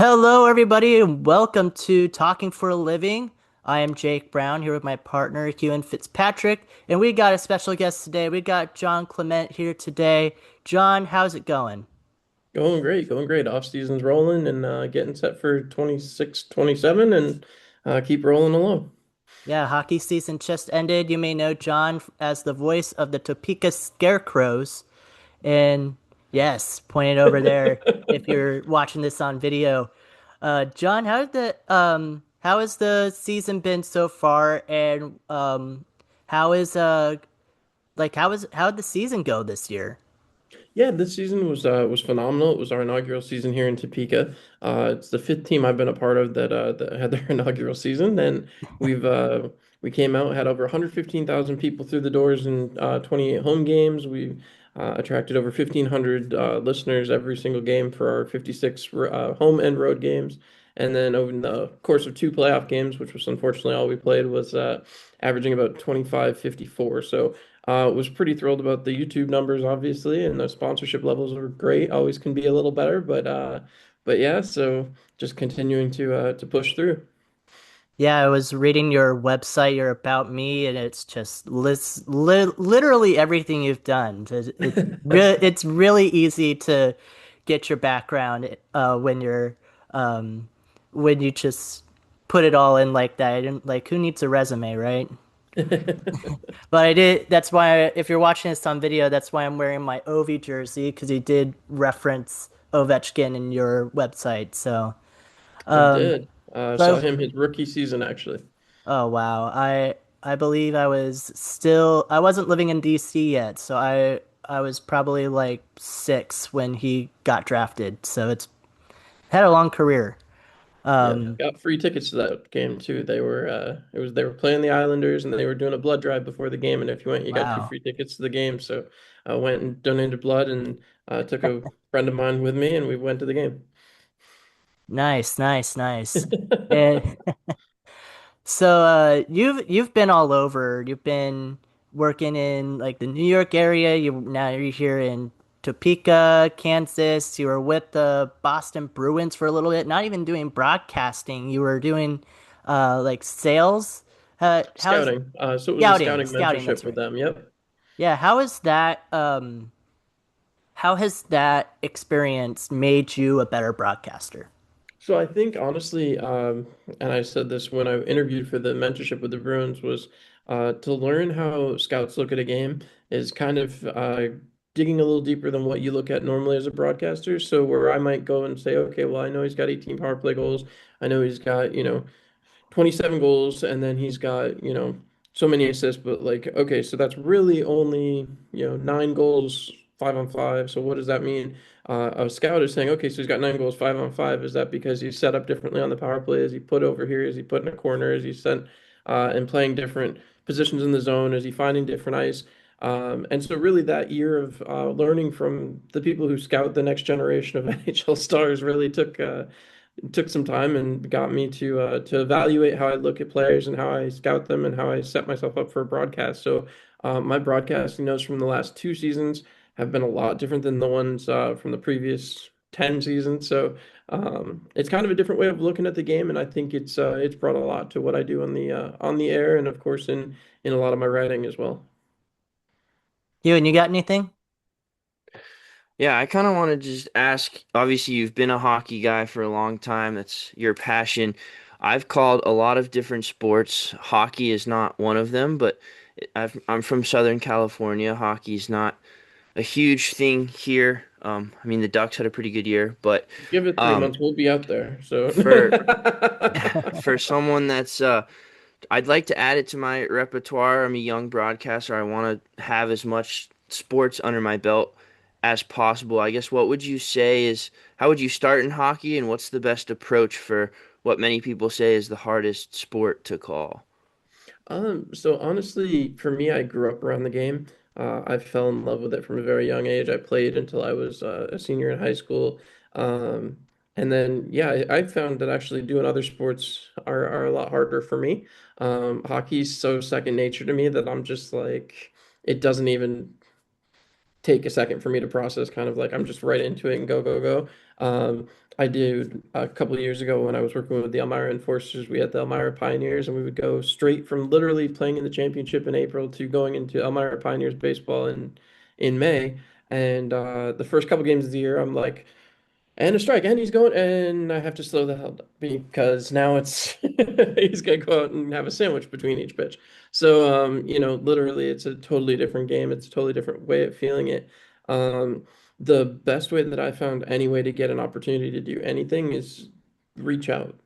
Hello, everybody, and welcome to Talking for a Living. I am Jake Brown here with my partner, Huon Fitzpatrick, and we got a special guest today. We got John Kliment here today. John, how's it going? Going great, going great. Off season's rolling and getting set for 26, 27, and keep rolling along. Yeah, hockey season just ended. You may know John as the voice of the Topeka Scarecrows. And yes, pointed over there if you're watching this on video. John, how has the season been so far, and how is how'd the season go this year? Yeah, this season was phenomenal. It was our inaugural season here in Topeka. It's the fifth team I've been a part of that had their inaugural season, and we've we came out, had over 115,000 people through the doors in 28 home games. We attracted over 1,500 listeners every single game for our 56 home and road games. And then over the course of two playoff games, which was unfortunately all we played, was averaging about 25-54. So was pretty thrilled about the YouTube numbers, obviously, and the sponsorship levels are great. Always can be a little better, but yeah. So just continuing to push through. Yeah, I was reading your website, your About Me, and it's just literally everything you've done. It's really easy to get your background um, when you just put it all in like that. And like, who needs a resume, right? But I did. That's why, if you're watching this on video, that's why I'm wearing my Ovi jersey because you did reference Ovechkin in your website. I Um, did. Saw so him his rookie season actually. Oh wow. I believe I wasn't living in DC yet, so I was probably like 6 when he got drafted. So it's had a long career. Yeah, Um got free tickets to that game too. They were playing the Islanders and they were doing a blood drive before the game. And if you went, you got two wow. free tickets to the game. So I went and donated blood and took a friend of mine with me and we went to the game. Nice, nice, nice. And so you've been all over. You've been working in like the New York area. You're here in Topeka, Kansas. You were with the Boston Bruins for a little bit, not even doing broadcasting. You were doing like sales. How's Scouting. So it was a scouting? scouting Scouting, mentorship that's with right. them. Yep. Yeah, how has that experience made you a better broadcaster? So I think honestly, and I said this when I interviewed for the mentorship with the Bruins, was to learn how scouts look at a game is kind of digging a little deeper than what you look at normally as a broadcaster. So where I might go and say, okay, well, I know he's got 18 power play goals. I know he's got, 27 goals, and then he's got, so many assists, but like, okay, so that's really only, nine goals, 5 on 5. So what does that mean? A scout is saying, okay, so he's got 9 goals, 5 on 5. Is that because he's set up differently on the power play? Is he put over here? Is he put in a corner? Is he sent and playing different positions in the zone? Is he finding different ice? And so really that year of learning from the people who scout the next generation of NHL stars really took some time and got me to evaluate how I look at players and how I scout them and how I set myself up for a broadcast. So my broadcasting notes from the last two seasons have been a lot different than the ones from the previous 10 seasons. So it's kind of a different way of looking at the game, and I think it's brought a lot to what I do on the air and of course in a lot of my writing as well. You and you got anything? Yeah, I kind of want to just ask, obviously you've been a hockey guy for a long time. That's your passion. I've called a lot of different sports. Hockey is not one of them, but I'm from Southern California. Hockey's not a huge thing here. I mean, the Ducks had a pretty good year, but Give it three um, months, we'll be out there. So for for someone that's I'd like to add it to my repertoire. I'm a young broadcaster. I want to have as much sports under my belt as possible. I guess what would you say is how would you start in hockey, and what's the best approach for what many people say is the hardest sport to call? So honestly, for me, I grew up around the game. I fell in love with it from a very young age. I played until I was a senior in high school. Um, and then, yeah, I found that actually doing other sports are a lot harder for me. Hockey's so second nature to me that I'm just like, it doesn't even take a second for me to process, kind of like I'm just right into it and go, go, go. I did a couple of years ago when I was working with the Elmira Enforcers, we had the Elmira Pioneers, and we would go straight from literally playing in the championship in April to going into Elmira Pioneers baseball in May. And the first couple games of the year, I'm like, and a strike, and he's going, and I have to slow the hell down because now it's he's gonna go out and have a sandwich between each pitch. So, literally, it's a totally different game. It's a totally different way of feeling it. Um, the best way that I found any way to get an opportunity to do anything is reach out.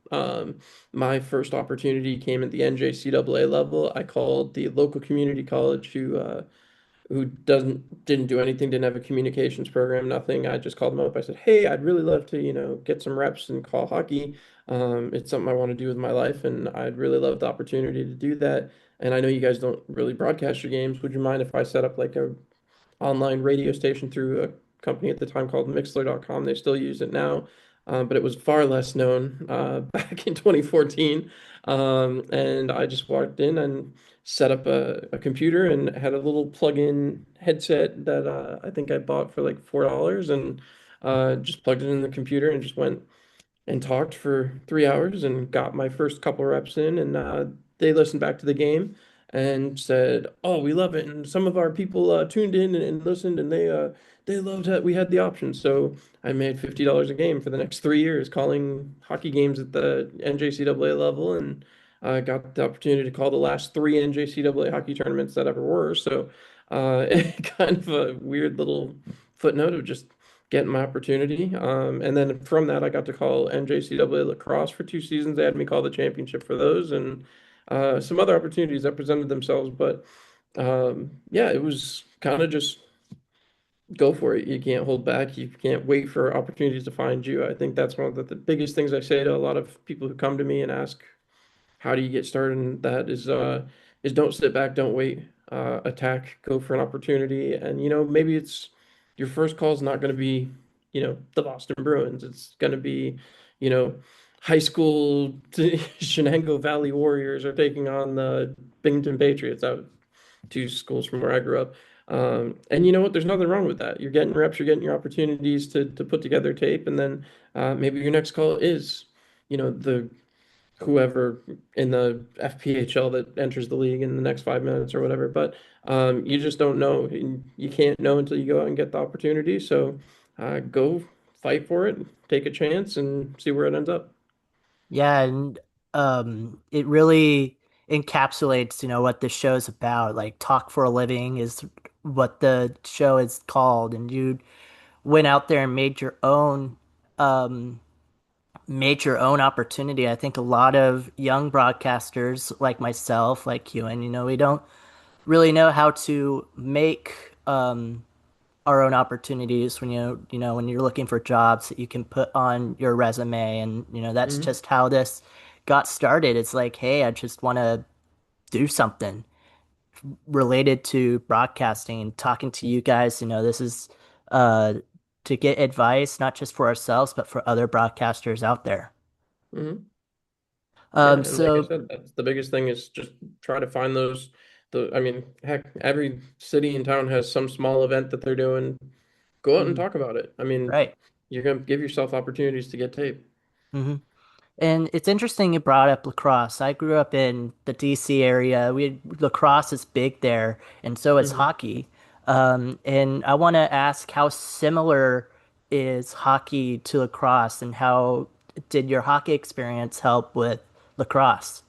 My first opportunity came at the NJCAA level. I called the local community college who didn't do anything, didn't have a communications program, nothing. I just called them up. I said, "Hey, I'd really love to, get some reps and call hockey. It's something I want to do with my life, and I'd really love the opportunity to do that. And I know you guys don't really broadcast your games. Would you mind if I set up like a online radio station through a company at the time called Mixler.com. They still use it now, but it was far less known back in 2014. And I just walked in and set up a computer and had a little plug-in headset that I think I bought for like $4 and just plugged it in the computer and just went and talked for 3 hours and got my first couple reps in. And they listened back to the game and said, "Oh, we love it." And some of our people tuned in and listened, and they loved that we had the option. So I made $50 a game for the next 3 years, calling hockey games at the NJCAA level, and I got the opportunity to call the last three NJCAA hockey tournaments that ever were. So kind of a weird little footnote of just getting my opportunity. And then from that, I got to call NJCAA lacrosse for 2 seasons. They had me call the championship for those and some other opportunities that presented themselves. But yeah, it was kind of just go for it. You can't hold back. You can't wait for opportunities to find you. I think that's one of the biggest things I say to a lot of people who come to me and ask how do you get started? And that is don't sit back, don't wait, attack, go for an opportunity. And maybe it's your first call is not going to be, the Boston Bruins. It's going to be, you know, high school Shenango Valley Warriors are taking on the Binghamton Patriots out 2 schools from where I grew up. And you know what? There's nothing wrong with that. You're getting reps, you're getting your opportunities to put together tape, and then maybe your next call is, the whoever in the FPHL that enters the league in the next 5 minutes or whatever. But you just don't know. You can't know until you go out and get the opportunity. So go fight for it, take a chance, and see where it ends up. Yeah, and it really encapsulates, what the show's about. Like Talk for a Living is what the show is called, and you went out there and made your own opportunity. I think a lot of young broadcasters like myself, like Huon, we don't really know how to make our own opportunities when when you're looking for jobs that you can put on your resume, and that's Hmm. just how this got started. It's like, hey, I just want to do something related to broadcasting and talking to you guys. This is uh to get advice not just for ourselves but for other broadcasters out there. Hmm. Yeah, Um and like I so said, that's the biggest thing is just try to find those. I mean, heck, every city and town has some small event that they're doing. Go out and mm, talk about it. I mean, right. you're gonna give yourself opportunities to get tape. Hmm. And it's interesting you brought up lacrosse. I grew up in the DC area. Lacrosse is big there, and so is Hmm. hockey. And I want to ask, how similar is hockey to lacrosse, and how did your hockey experience help with lacrosse?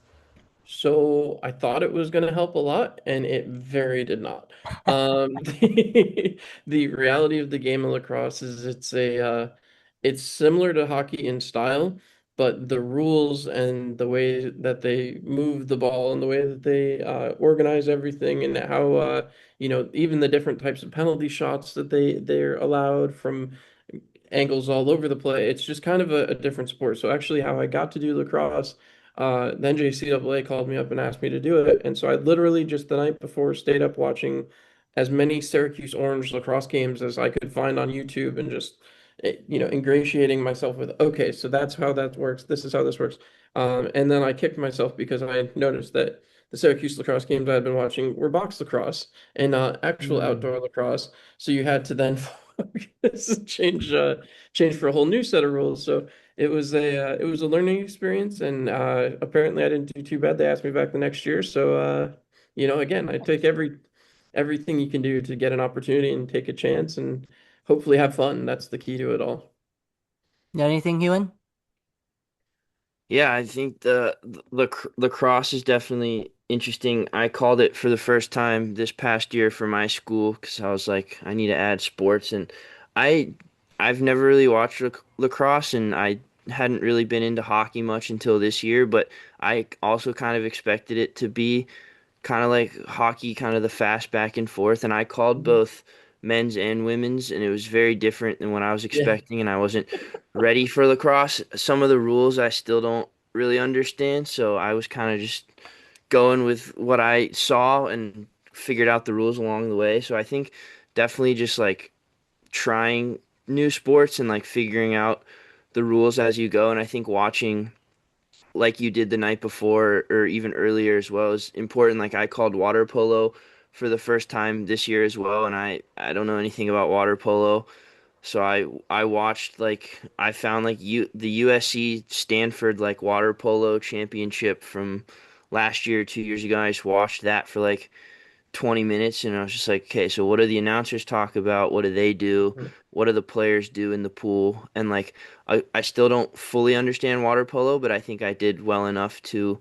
So I thought it was going to help a lot, and it very did not. The reality of the game of lacrosse is it's similar to hockey in style, but the rules and the way that they move the ball and the way that they organize everything and how even the different types of penalty shots that they're allowed from angles all over the play. It's just kind of a different sport. So actually, how I got to do lacrosse, the NJCAA called me up and asked me to do it, and so I literally just the night before stayed up watching as many Syracuse Orange lacrosse games as I could find on YouTube, and just ingratiating myself with, okay, so that's how that works. This is how this works. And then I kicked myself because I noticed that the Syracuse lacrosse games I had been watching were box lacrosse and actual Mm. outdoor lacrosse. So you had to then change for a whole new set of rules. So it was a learning experience, and apparently I didn't do too bad. They asked me back the next year. So again, I take everything you can do to get an opportunity and take a chance and hopefully have fun. That's the key to it all. Got anything, Huon? Yeah, I think the lacrosse is definitely interesting. I called it for the first time this past year for my school because I was like, I need to add sports, and I I've never really watched lacrosse, and I hadn't really been into hockey much until this year, but I also kind of expected it to be kind of like hockey, kind of the fast back and forth. And I called Mhm. both men's and women's, and it was very different than what I was Yeah. expecting. And I wasn't ready for lacrosse. Some of the rules I still don't really understand, so I was kind of just going with what I saw and figured out the rules along the way. So I think definitely just like trying new sports and like figuring out the rules as you go. And I think watching like you did the night before or even earlier as well is important. Like I called water polo for the first time this year as well, and I don't know anything about water polo. So I watched like I found like the USC Stanford like water polo championship from last year, 2 years ago. I just watched that for like 20 minutes and I was just like, okay, so what do the announcers talk about? What do they do? What do the players do in the pool? And like I still don't fully understand water polo, but I think I did well enough to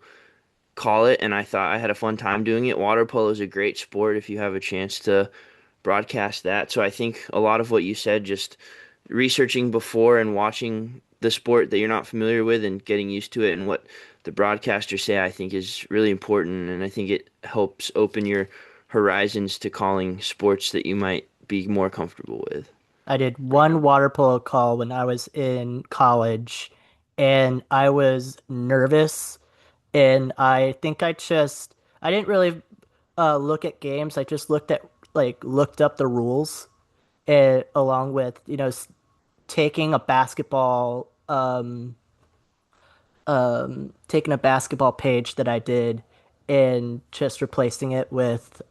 call it and I thought I had a fun time doing it. Water polo is a great sport if you have a chance to broadcast that. So I think a lot of what you said, just researching before and watching the sport that you're not familiar with and getting used to it and what the broadcasters say, I think is really important. And I think it helps open your horizons to calling sports that you might be more comfortable with. I did one water polo call when I was in college, and I was nervous, and I think I didn't really look at games. I just looked up the rules, and along with taking a taking a basketball page that I did and just replacing it with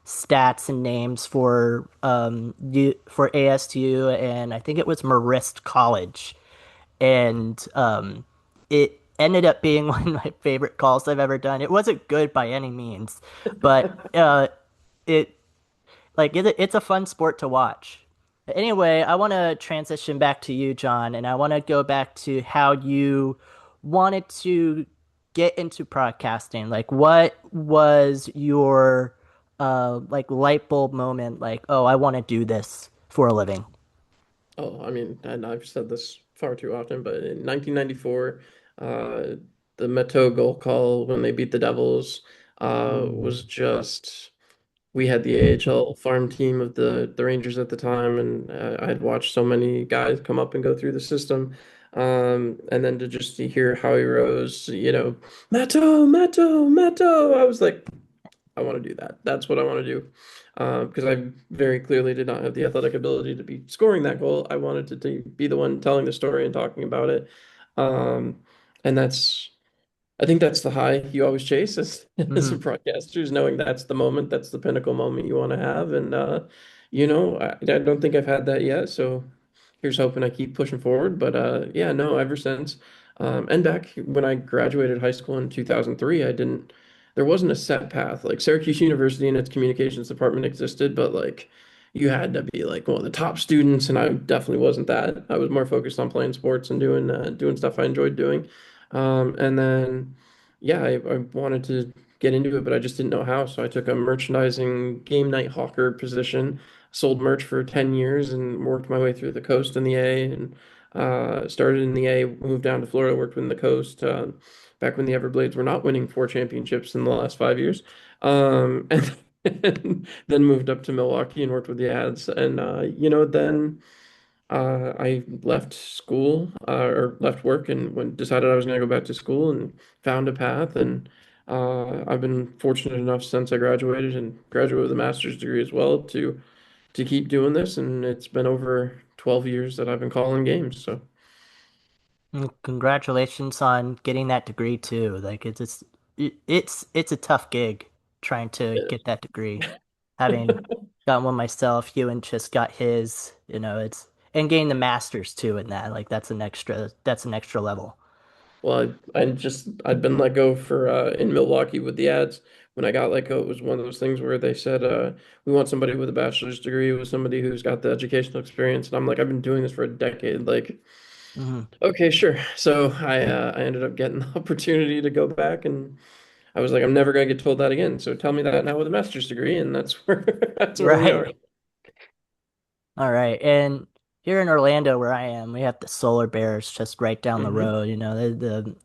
stats and names for ASU, and I think it was Marist College, and it ended up being one of my favorite calls I've ever done. It wasn't good by any means, but it it's a fun sport to watch. Anyway, I want to transition back to you, John, and I want to go back to how you wanted to get into broadcasting. Like, what was your light bulb moment? Like, oh, I want to do this for a living. Oh, I mean, and I've said this far too often, but in 1994, uh, the Meteau goal call when they beat the Devils was just. We had the AHL farm team of the Rangers at the time, and I had watched so many guys come up and go through the system. And then to just to hear Howie Rose, Matto, Matto, Matto, I was like, I want to do that. That's what I want to do. Because I very clearly did not have the athletic ability to be scoring that goal. I wanted to be the one telling the story and talking about it. Um, and I think that's the high you always chase as a Hmm. broadcaster, is knowing that's the moment, that's the pinnacle moment you want to have. And I don't think I've had that yet. So here's hoping I keep pushing forward. But yeah, no, ever since. And back when I graduated high school in 2003, there wasn't a set path. Like Syracuse University and its communications department existed, but like you had to be like one of the top students, and I definitely wasn't that. I was more focused on playing sports and doing stuff I enjoyed doing. And then, yeah, I wanted to get into it, but I just didn't know how. So I took a merchandising game night hawker position, sold merch for 10 years, and worked my way through the coast in the A. And started in the A, moved down to Florida, worked in the coast. Back when the Everblades were not winning 4 championships in the last 5 years. And then moved up to Milwaukee and worked with the ads. And, then. I left school or left work and decided I was going to go back to school and found a path. And I've been fortunate enough since I graduated and graduated with a master's degree as well to keep doing this. And it's been over 12 years that I've been calling games. So Congratulations on getting that degree too. Like it's just it's a tough gig trying to get that degree. Having gotten one myself, Huon just got his, it's and getting the master's too in that. Like that's an extra level. Well, I'd been let go for in Milwaukee with the ads. When I got let go, it was one of those things where they said, we want somebody with a bachelor's degree, with somebody who's got the educational experience. And I'm like, I've been doing this for a decade. Like, Hmm. okay, sure. So I ended up getting the opportunity to go back, and I was like, I'm never gonna get told that again. So tell me that now with a master's degree, and that's where that's where we are. Right. All right. And here in Orlando, where I am, we have the Solar Bears just right down the Hmm. road.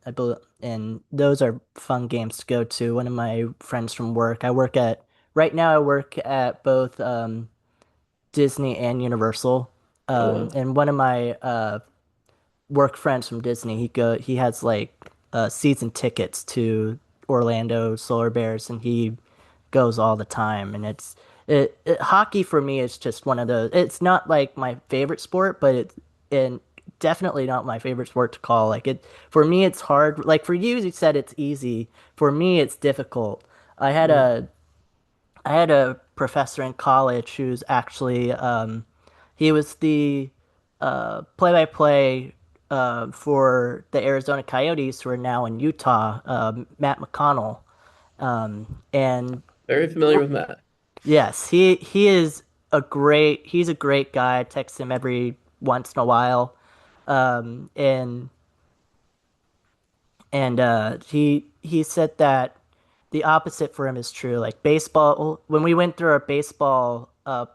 I believe, and those are fun games to go to. One of my friends from work, right now I work at both Disney and Universal. Oh wow. And one of my work friends from Disney, he has like season tickets to Orlando Solar Bears, and he goes all the time. And hockey for me is just one of those. It's not like my favorite sport, but it's and definitely not my favorite sport to call. Like it for me, it's hard. Like for you said it's easy. For me, it's difficult. I had Mm. a I had a professor in college who's actually he was the play-by-play for the Arizona Coyotes, who are now in Utah. Matt McConnell, and Very familiar with Matt. yes, he's a great guy. I text him every once in a while, and he said that the opposite for him is true. Like baseball, when we went through our baseball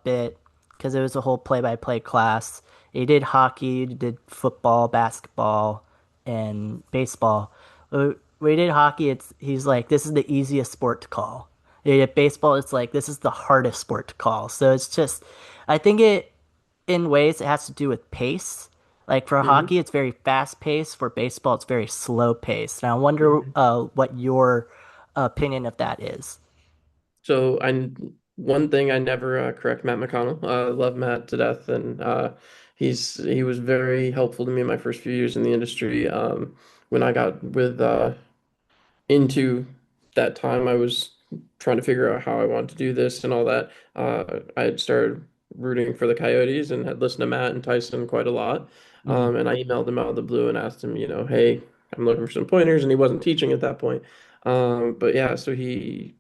bit, because it was a whole play-by-play class, he did hockey, he did football, basketball, and baseball. We did hockey. He's like, this is the easiest sport to call. He did baseball. It's like this is the hardest sport to call. So it's just, I think in ways it has to do with pace. Like for Hmm. hockey, it's very fast paced. For baseball, it's very slow paced. And I wonder what your opinion of that is. So I one thing I never correct Matt McConnell. I love Matt to death, and he was very helpful to me in my first few years in the industry. When I got into that time, I was trying to figure out how I wanted to do this and all that. I had started rooting for the Coyotes and had listened to Matt and Tyson quite a lot. Hmm. And I emailed him out of the blue and asked him, hey, I'm looking for some pointers, and he wasn't teaching at that point. But yeah, so he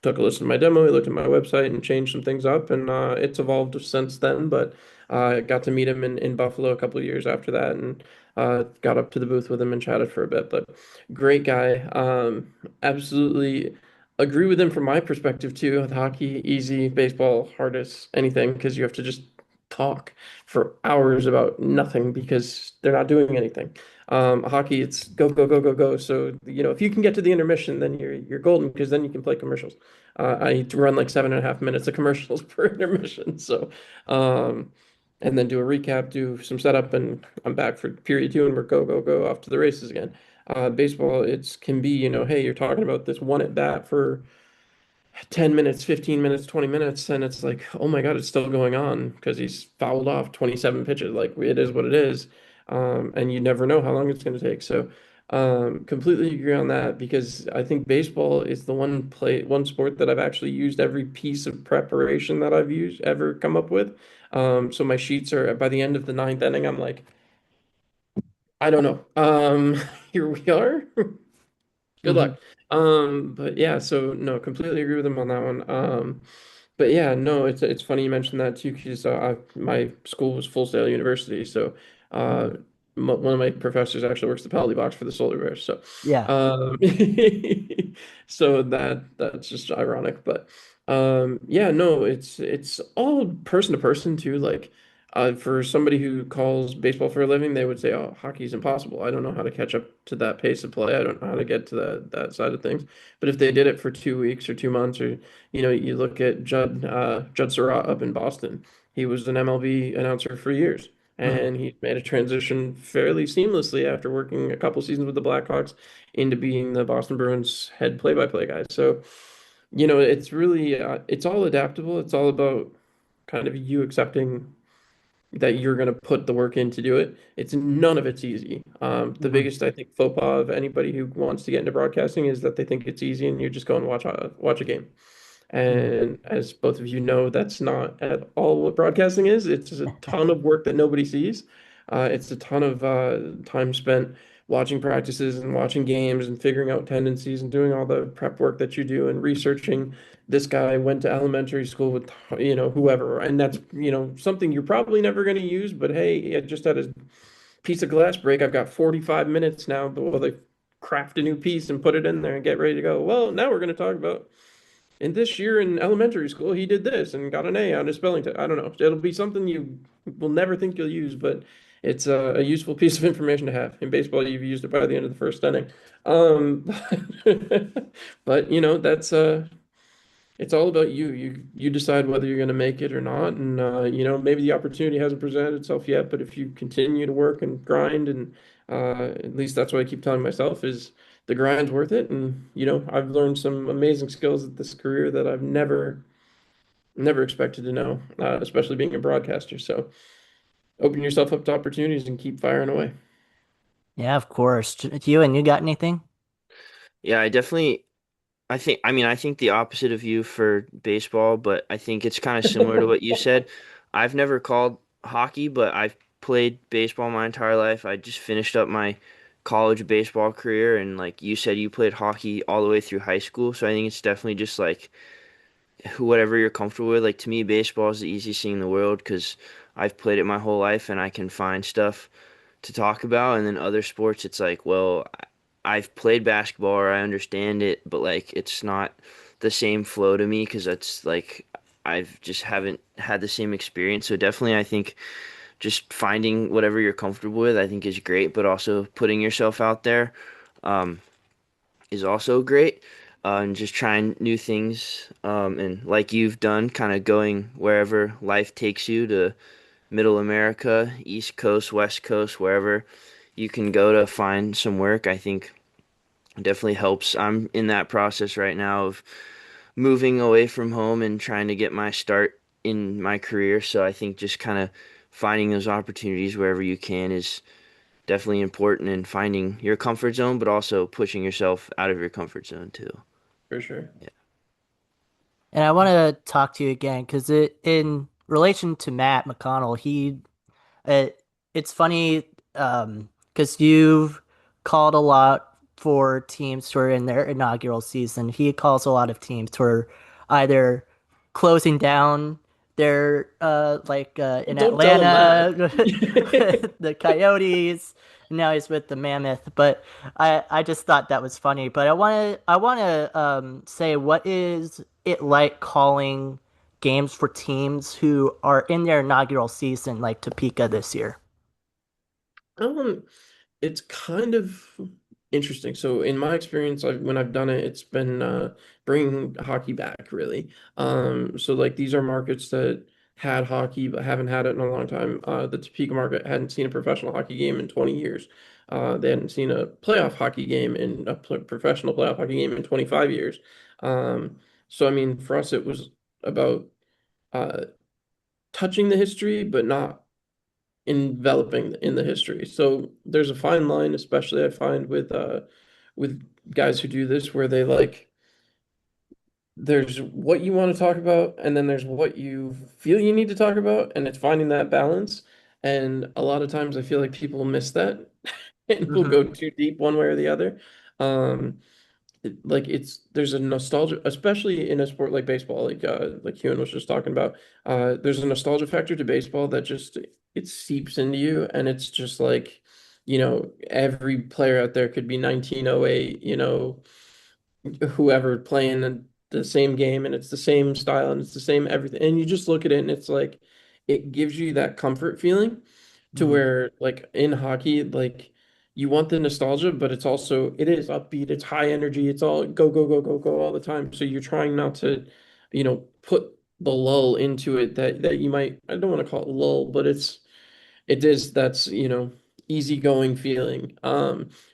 took a listen to my demo. He looked at my website and changed some things up, and it's evolved since then. But I got to meet him in Buffalo a couple of years after that, and got up to the booth with him and chatted for a bit. But great guy. Absolutely agree with him from my perspective too. With hockey, easy, baseball, hardest, anything, because you have to just talk for hours about nothing because they're not doing anything. Hockey, it's go, go, go, go, go. So, if you can get to the intermission, then you're golden because then you can play commercials. I run like 7.5 minutes of commercials per intermission. So, and then do a recap, do some setup, and I'm back for period two, and we're go, go, go off to the races again. Baseball, it's can be, hey, you're talking about this one at bat for 10 minutes, 15 minutes, 20 minutes, and it's like, oh my God, it's still going on because he's fouled off 27 pitches. Like it is what it is. And you never know how long it's going to take. So, completely agree on that because I think baseball is the one sport that I've actually used every piece of preparation that I've used ever come up with. So my sheets are by the end of the ninth inning, I'm like, I don't know. Here we are. Good Hmm. luck. But yeah, so no, completely agree with him on that one. But yeah, no, it's funny you mentioned that too, because my school was Full Sail University, so uh, one of my professors actually works the penalty box for the Solar Bears. So, Yeah. um, so that's just ironic, but yeah, no, it's all person to person too. Like, for somebody who calls baseball for a living, they would say, "Oh, hockey's impossible. I don't know how to catch up to that pace of play. I don't know how to get to that side of things." But if they did it for 2 weeks or 2 months, or you look at Judd Surratt up in Boston. He was an MLB announcer for years, Hmm. and he made a transition fairly seamlessly after working a couple seasons with the Blackhawks into being the Boston Bruins head play-by-play guy. So, it's really it's all adaptable. It's all about kind of you accepting that you're going to put the work in to do it. It's none of it's easy. The Mhm. biggest, I think, faux pas of anybody who wants to get into broadcasting is that they think it's easy and you just go and watch a game. Mhm. And as both of you know, that's not at all what broadcasting is. It's a ton of work that nobody sees. It's a ton of time spent watching practices and watching games and figuring out tendencies and doing all the prep work that you do and researching this guy went to elementary school with, whoever. And that's, something you're probably never going to use, but hey, I just had a piece of glass break. I've got 45 minutes now, but will they craft a new piece and put it in there and get ready to go? Well, now we're going to talk about in this year in elementary school, he did this and got an A on his spelling test. I don't know. It'll be something you will never think you'll use, but it's a useful piece of information to have. In baseball, you've used it by the end of the first inning. Um, but that's it's all about you. You decide whether you're going to make it or not, and maybe the opportunity hasn't presented itself yet. But if you continue to work and grind, and at least that's what I keep telling myself is the grind's worth it. And I've learned some amazing skills at this career that I've never expected to know, especially being a broadcaster. So open yourself up to opportunities and keep firing away. Yeah, of course. You and you got anything? Yeah, I think the opposite of you for baseball, but I think it's kind of similar to what you said. I've never called hockey, but I've played baseball my entire life. I just finished up my college baseball career, and like you said, you played hockey all the way through high school. So I think it's definitely just like whatever you're comfortable with. Like to me, baseball is the easiest thing in the world because I've played it my whole life and I can find stuff to talk about. And then other sports, it's like, well, I've played basketball or I understand it, but like it's not the same flow to me because that's like I've just haven't had the same experience. So definitely, I think just finding whatever you're comfortable with, I think is great, but also putting yourself out there. Um, is also great. And just trying new things. And like you've done, kind of going wherever life takes you to Middle America, East Coast, West Coast, wherever you can go to find some work, I think definitely helps. I'm in that process right now of moving away from home and trying to get my start in my career. So I think just kind of finding those opportunities wherever you can is definitely important in finding your comfort zone, but also pushing yourself out of your comfort zone too. For sure. Yeah. And I want to talk to you again because in relation to Matt McConnell, it, it's funny because you've called a lot for teams who are in their inaugural season. He calls a lot of teams who are either closing down their Well, in don't tell him Atlanta that. with the Coyotes. And now he's with the Mammoth. But I just thought that was funny. But I wanna say, what is it like calling games for teams who are in their inaugural season, like Topeka this year? Um, it's kind of interesting. So in my experience, when I've done it, it's been bringing hockey back really. So like these are markets that had hockey but haven't had it in a long time. The Topeka market hadn't seen a professional hockey game in 20 years. They hadn't seen a playoff hockey game in a professional playoff hockey game in 25 years. So I mean, for us, it was about uh, touching the history, but not enveloping in the history. So there's a fine line, especially I find with guys who do this where they like there's what you want to talk about and then there's what you feel you need to talk about and it's finding that balance. And a lot of times I feel like people miss that and will Hmm. go too deep one way or the other. Um, like there's a nostalgia, especially in a sport like baseball, like Huon was just talking about. There's a nostalgia factor to baseball that just it seeps into you, and it's just like, every player out there could be 1908, whoever playing the same game, and it's the same style, and it's the same everything, and you just look at it, and it's like it gives you that comfort feeling to Hmm. where like in hockey, like you want the nostalgia, but it is upbeat, it's high energy, it's all go, go, go, go, go all the time. So you're trying not to, put the lull into it that you might, I don't want to call it lull, but it is that's, easygoing feeling.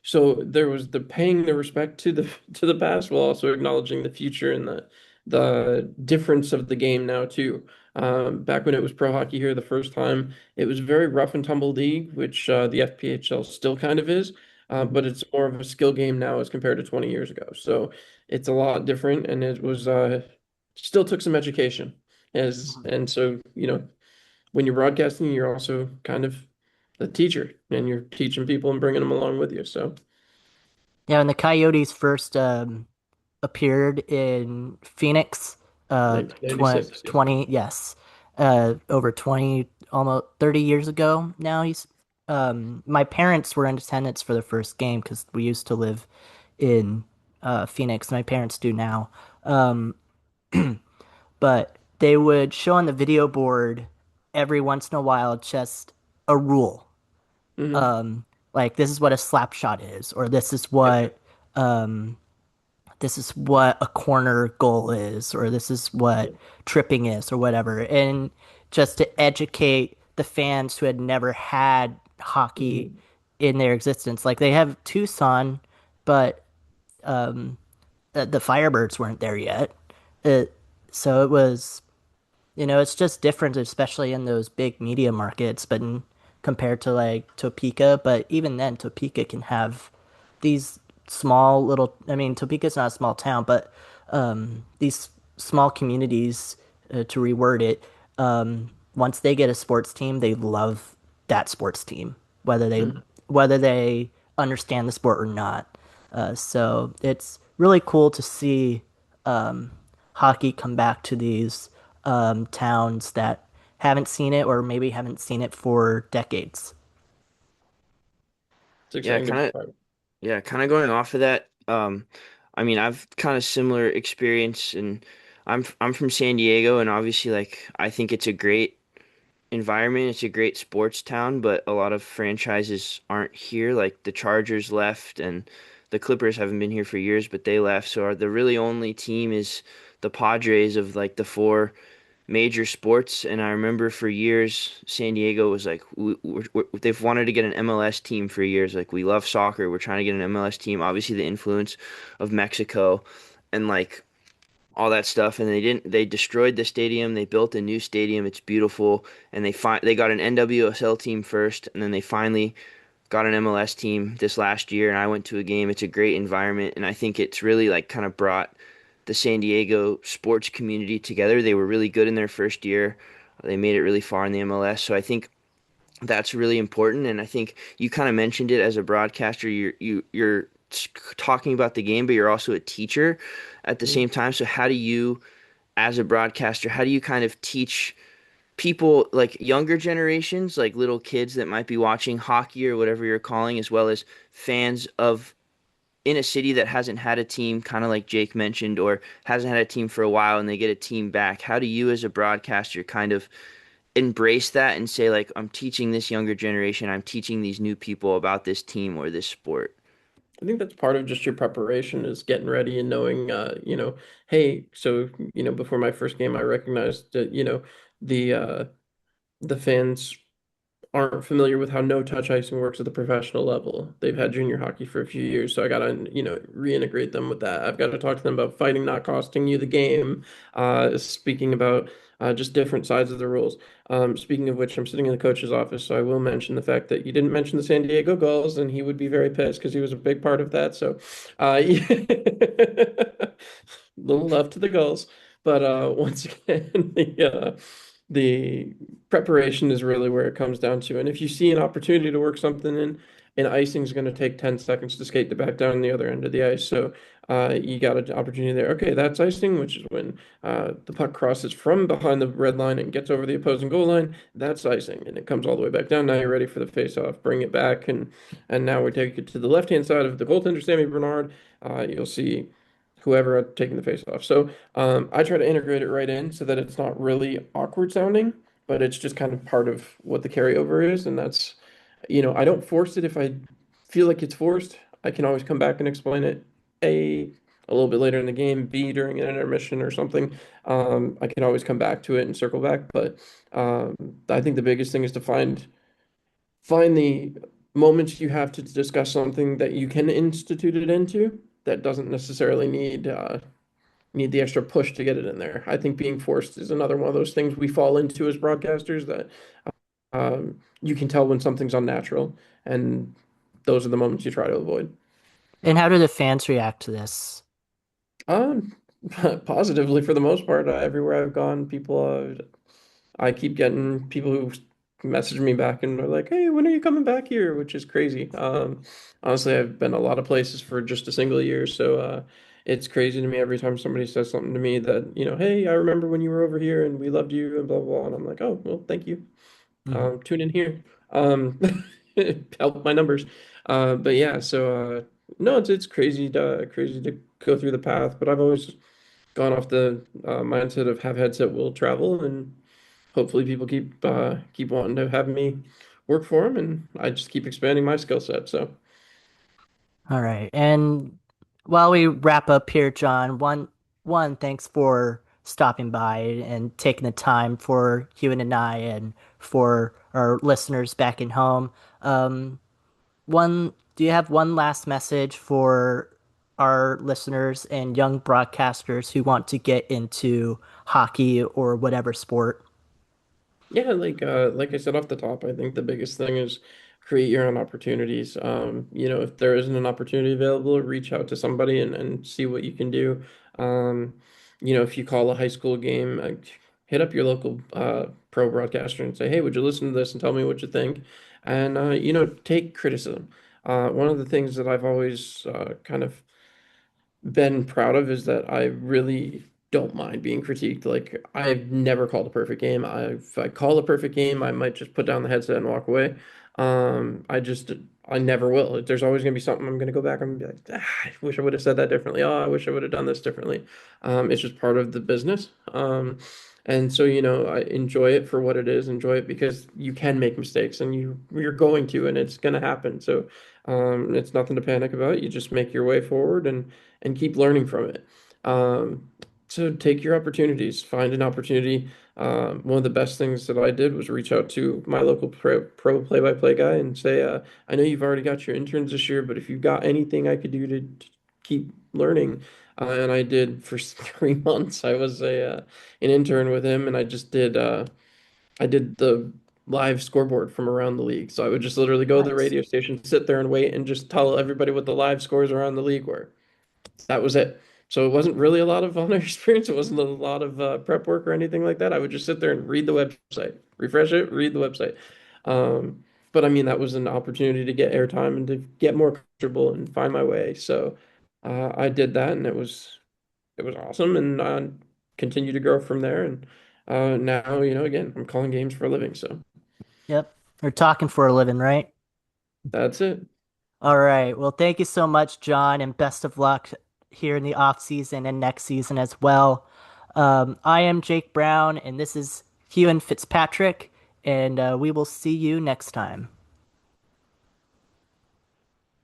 So there was the paying the respect to the to the past while also acknowledging the future and the difference of the game now too. Back when it was pro hockey here the first time, it was a very rough and tumble league, which the FPHL still kind of is, Mhm. but it's more of a skill game now as compared to 20 years ago. So it's a lot different, and it was still took some education. As and so, when you're broadcasting, you're also kind of the teacher, and you're teaching people and bringing them along with you. So Yeah, when the Coyotes first appeared in Phoenix, 1996, yeah. 20, yes, over 20, almost 30 years ago now. My parents were in attendance for the first game because we used to live in Phoenix. My parents do now. Um, but they would show on the video board every once in a while just a rule. Hmm. Um, like this is what a slap shot is, or Yep. this is what a corner goal is, or this is what Yep. tripping is, or whatever. And just to educate the fans who had never had hockey Hmm. in their existence. Like they have Tucson, but um, the Firebirds weren't there yet. It, so it was it's just different, especially in those big media markets, but compared to like Topeka. But even then, Topeka can have these small little, I mean, Topeka's not a small town, but these small communities, to reword it, once they get a sports team, they love that sports team, whether they Hmm. whether they understand the sport or not. So it's really cool to see hockey come back to these towns that haven't seen it or maybe haven't seen it for decades. It's Yeah, exciting to be kind of part of. yeah, kind of going off of that. I mean, I've kind of similar experience, and I'm from San Diego, and obviously, like, I think it's a great environment. It's a great sports town, but a lot of franchises aren't here. Like the Chargers left, and the Clippers haven't been here for years, but they left. So the really only team is the Padres of like the four major sports. And I remember for years, San Diego was like, they've wanted to get an MLS team for years. Like, we love soccer. We're trying to get an MLS team. Obviously, the influence of Mexico and like all that stuff. And they destroyed the stadium. They built a new stadium. It's beautiful. And they got an NWSL team first. And then they finally got an MLS team this last year. And I went to a game. It's a great environment. And I think it's really like kind of brought the San Diego sports community together. They were really good in their first year. They made it really far in the MLS. So I think that's really important. And I think you kind of mentioned it as a broadcaster. You're talking about the game, but you're also a teacher at the Mhm. same time. So how do you, as a broadcaster, how do you kind of teach people like younger generations, like little kids that might be watching hockey or whatever you're calling, as well as fans of in a city that hasn't had a team, kind of like Jake mentioned, or hasn't had a team for a while and they get a team back? How do you, as a broadcaster, kind of embrace that and say, like, I'm teaching this younger generation, I'm teaching these new people about this team or this sport? I think that's part of just your preparation is getting ready and knowing, hey, so, before my first game, I recognized that, the uh, the fans aren't familiar with how no-touch icing works at the professional level. They've had junior hockey for a few years, so I gotta, reintegrate them with that. I've got to talk to them about fighting not costing you the game. Speaking about just different sides of the rules. Speaking of which, I'm sitting in the coach's office, so I will mention the fact that you didn't mention the San Diego Gulls, and he would be very pissed because he was a big part of that. So, little love to the Gulls, but once again, the preparation is really where it comes down to. And if you see an opportunity to work something in, and icing is going to take 10 seconds to skate the back down the other end of the ice. So you got an opportunity there. Okay, that's icing, which is when the puck crosses from behind the red line and gets over the opposing goal line. That's icing, and it comes all the way back down. Now you're ready for the face-off. Bring it back, and now we take it to the left-hand side of the goaltender, Sammy Bernard. You'll see whoever taking the face-off. So I try to integrate it right in so that it's not really awkward sounding, but it's just kind of part of what the carryover is. And that's, I don't force it if I feel like it's forced. I can always come back and explain it A, a little bit later in the game, B, during an intermission or something. I can always come back to it and circle back. But um, I think the biggest thing is to find the moments you have to discuss something that you can institute it into that doesn't necessarily need need the extra push to get it in there. I think being forced is another one of those things we fall into as broadcasters that you can tell when something's unnatural, and those are the moments you try to avoid. And how do the fans react to this? Um, Positively for the most part. Everywhere I've gone, I keep getting people who message me back and are like, "Hey, when are you coming back here?" Which is crazy. Honestly, I've been a lot of places for just a single year, so it's crazy to me every time somebody says something to me that, "Hey, I remember when you were over here and we loved you and blah blah blah." And I'm like, "Oh, well, thank you. Mhm. Tune in here. Um, help my numbers." But yeah, so no, it's crazy to go through the path, but I've always gone off the mindset of have headset will travel, and hopefully people keep wanting to have me work for them, and I just keep expanding my skill set. So All right. And while we wrap up here, John, one, thanks for stopping by and taking the time for Huon and I and for our listeners back in home. Um, do you have one last message for our listeners and young broadcasters who want to get into hockey or whatever sport? yeah, like I said off the top, I think the biggest thing is create your own opportunities. If there isn't an opportunity available, reach out to somebody and see what you can do. Um, if you call a high school game, hit up your local pro broadcaster and say, "Hey, would you listen to this and tell me what you think?" And take criticism. One of the things that I've always kind of been proud of is that I really don't mind being critiqued. Like I've never called a perfect game. If I call a perfect game, I might just put down the headset and walk away. I never will. There's always gonna be something I'm gonna go back and be like, I wish I would have said that differently. Oh, I wish I would have done this differently. It's just part of the business. And so, I enjoy it for what it is. Enjoy it because you can make mistakes and you're going to, and it's gonna happen. So, it's nothing to panic about. You just make your way forward and keep learning from it. So take your opportunities, find an opportunity. One of the best things that I did was reach out to my local pro play-by-play guy and say, I know you've already got your interns this year, but if you've got anything I could do to keep learning, and I did for 3 months. I was an intern with him, and I did the live scoreboard from around the league. So I would just literally go to the Nice. radio station, sit there and wait, and just tell everybody what the live scores around the league were. That was it. So it wasn't really a lot of on-air experience. It wasn't a lot of prep work or anything like that. I would just sit there and read the website, refresh it, read the website. But I mean, that was an opportunity to get airtime and to get more comfortable and find my way. So I did that, and it was awesome, and continued to grow from there. And now, again, I'm calling games for a living. So Yep. We're talking for a living, right? that's it. All right. Well, thank you so much, John, and best of luck here in the off season and next season as well. I am Jake Brown, and this is Huon Fitzpatrick, and we will see you next time.